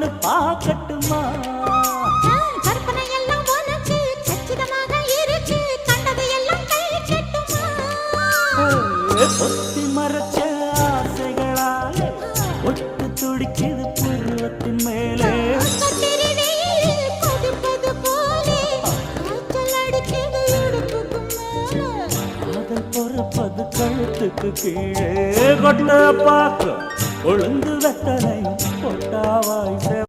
வந்து பார்க்கட்டுமா கற்பனை எல்லாம் உனக்கு கச்சிதமாக இருக்கு கண்டது எல்லாம் கை கட்டுமா ஒத்தி மறைச்ச ஆசைகளால ஒட்டு துடிக்குது பருவத்தின் மேலே கொதிப்பது போலே காய்ச்சல் அடிக்குது இடுப்புக்கு மேலே காதல் பொறுப்பது கழுத்துக்கு கீழே கொட்ட பார்க்க ஒழுங்கு வெத்தனை பொட்டாவாய்